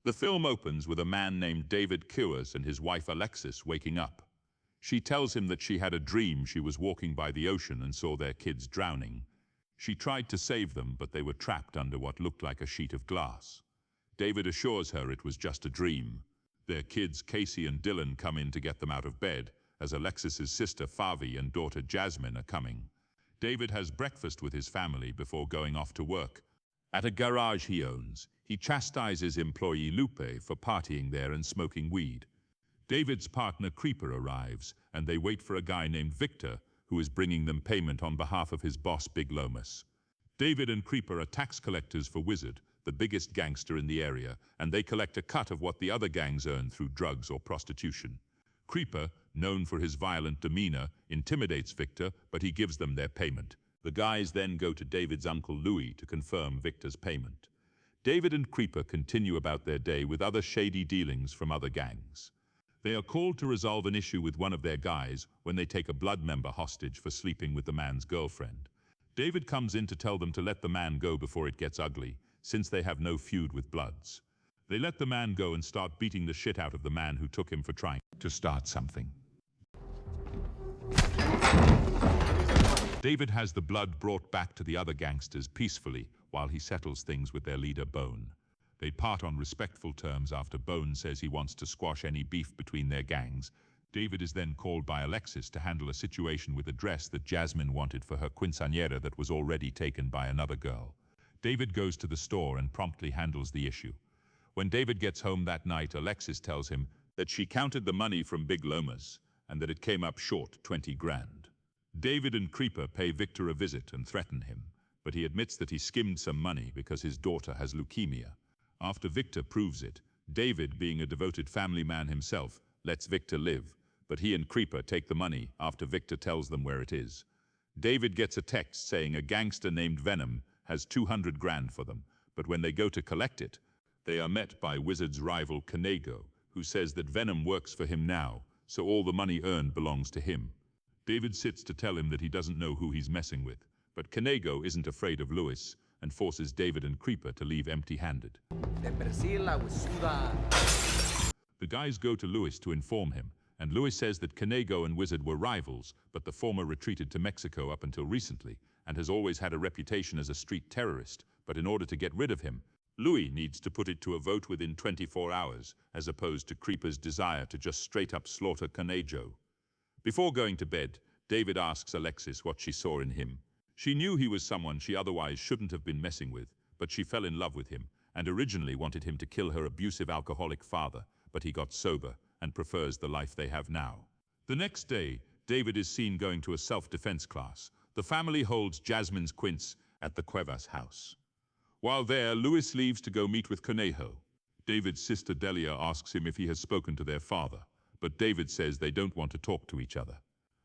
The film opens with a man named David Kewers and his wife Alexis waking up. She tells him that she had a dream she was walking by the ocean and saw their kids drowning. She tried to save them, but they were trapped under what looked like a sheet of glass. David assures her it was just a dream. Their kids, Casey and Dylan, come in to get them out of bed, as Alexis's sister Favi and daughter Jasmine are coming. David has breakfast with his family before going off to work. At a garage he owns, he chastises employee Lupe for partying there and smoking weed. David's partner Creeper arrives, and they wait for a guy named Victor, who is bringing them payment on behalf of his boss Big Lomas. David and Creeper are tax collectors for Wizard, the biggest gangster in the area, and they collect a cut of what the other gangs earn through drugs or prostitution. Creeper, known for his violent demeanor, intimidates Victor, but he gives them their payment. The guys then go to David's uncle Louis to confirm Victor's payment. David and Creeper continue about their day with other shady dealings from other gangs. They are called to resolve an issue with one of their guys when they take a blood member hostage for sleeping with the man's girlfriend. David comes in to tell them to let the man go before it gets ugly, since they have no feud with Bloods. They let the man go and start beating the shit out of the man who took him for trying to start something. David has the blood brought back to the other gangsters peacefully while he settles things with their leader Bone. They part on respectful terms after Bone says he wants to squash any beef between their gangs. David is then called by Alexis to handle a situation with a dress that Jasmine wanted for her quinceañera that was already taken by another girl. David goes to the store and promptly handles the issue. When David gets home that night, Alexis tells him that she counted the money from Big Lomas and that it came up short 20 grand. David and Creeper pay Victor a visit and threaten him, but he admits that he skimmed some money because his daughter has leukemia. After Victor proves it, David, being a devoted family man himself, lets Victor live, but he and Creeper take the money after Victor tells them where it is. David gets a text saying a gangster named Venom has 200 grand for them, but when they go to collect it, they are met by Wizard's rival Kanego, who says that Venom works for him now, so all the money earned belongs to him. David sits to tell him that he doesn't know who he's messing with, but Kanego isn't afraid of Lewis and forces David and Creeper to leave empty-handed. The guys go to Lewis to inform him, and Lewis says that Kanego and Wizard were rivals, but the former retreated to Mexico up until recently and has always had a reputation as a street terrorist, but in order to get rid of him, Louis needs to put it to a vote within 24 hours, as opposed to Creeper's desire to just straight-up slaughter Kanego. Before going to bed, David asks Alexis what she saw in him. She knew he was someone she otherwise shouldn't have been messing with, but she fell in love with him and originally wanted him to kill her abusive alcoholic father, but he got sober and prefers the life they have now. The next day, David is seen going to a self-defense class. The family holds Jasmine's quince at the Cuevas house. While there, Lewis leaves to go meet with Conejo. David's sister Delia asks him if he has spoken to their father, but David says they don't want to talk to each other.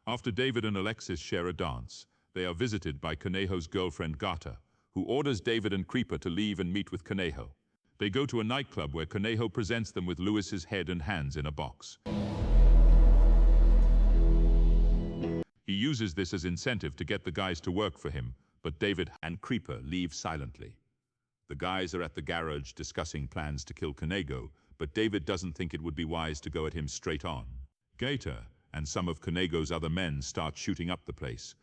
After David and Alexis share a dance, they are visited by Conejo's girlfriend Gata, who orders David and Creeper to leave and meet with Conejo. They go to a nightclub where Conejo presents them with Lewis's head and hands in a box. He uses this as incentive to get the guys to work for him, but David and Creeper leave silently. The guys are at the garage discussing plans to kill Conejo, but David doesn't think it would be wise to go at him straight on. Gator and some of Conejo's other men start shooting up the place,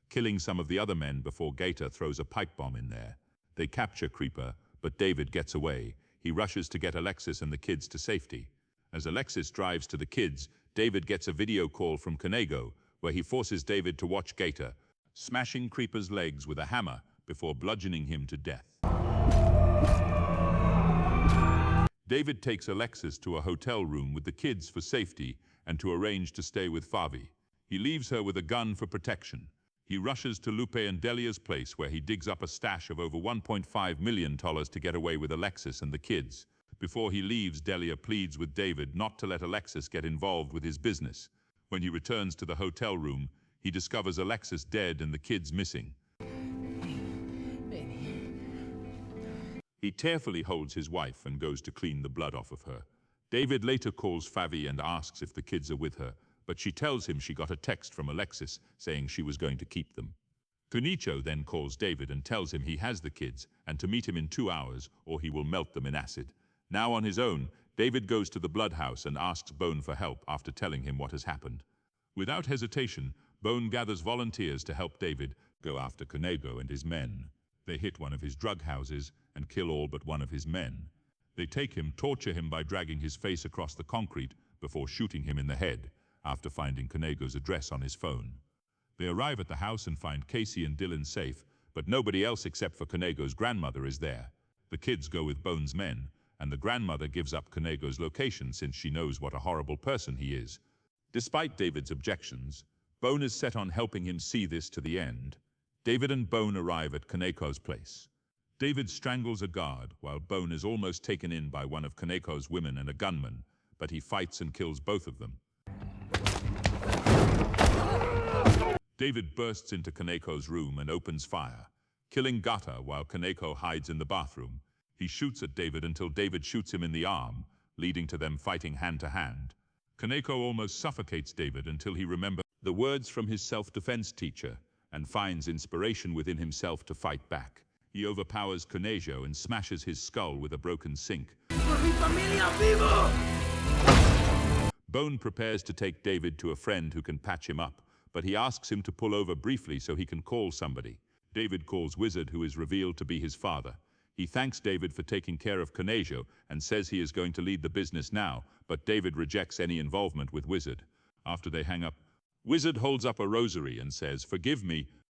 killing some of the other men before Gator throws a pipe bomb in there. They capture Creeper, but David gets away. He rushes to get Alexis and the kids to safety. As Alexis drives to the kids, David gets a video call from Conejo, where he forces David to watch Gator, smashing Creeper's legs with a hammer before bludgeoning him to death. David takes Alexis to a hotel room with the kids for safety and to arrange to stay with Favi. He leaves her with a gun for protection. He rushes to Lupe and Delia's place where he digs up a stash of over $1.5 million to get away with Alexis and the kids. Before he leaves, Delia pleads with David not to let Alexis get involved with his business. When he returns to the hotel room, he discovers Alexis dead and the kids missing. He tearfully holds his wife and goes to clean the blood off of her. David later calls Favi and asks if the kids are with her, but she tells him she got a text from Alexis saying she was going to keep them. Kunicho then calls David and tells him he has the kids and to meet him in 2 hours or he will melt them in acid. Now on his own, David goes to the blood house and asks Bone for help after telling him what has happened. Without hesitation, Bone gathers volunteers to help David go after Konego and his men. They hit one of his drug houses and kill all but one of his men. They take him, torture him by dragging his face across the concrete before shooting him in the head after finding Konego's address on his phone. They arrive at the house and find Casey and Dylan safe, but nobody else except for Konego's grandmother is there. The kids go with Bone's men, and the grandmother gives up Konego's location since she knows what a horrible person he is. Despite David's objections, Bone is set on helping him see this to the end. David and Bone arrive at Koneko's place. David strangles a guard while Bone is almost taken in by one of Koneko's women and a gunman, but he fights and kills both of them. David bursts into Koneko's room and opens fire, killing Gata while Koneko hides in the bathroom. He shoots at David until David shoots him in the arm, leading to them fighting hand to hand. Koneko almost suffocates David until he remembers the words from his self-defense teacher and finds inspiration within himself to fight back. He overpowers Konejo and smashes his skull with a broken sink. Bone prepares to take David to a friend who can patch him up, but he asks him to pull over briefly so he can call somebody. David calls Wizard, who is revealed to be his father. He thanks David for taking care of Konejo and says he is going to lead the business now, but David rejects any involvement with Wizard. After they hang up, Wizard holds up a rosary and says, "Forgive me,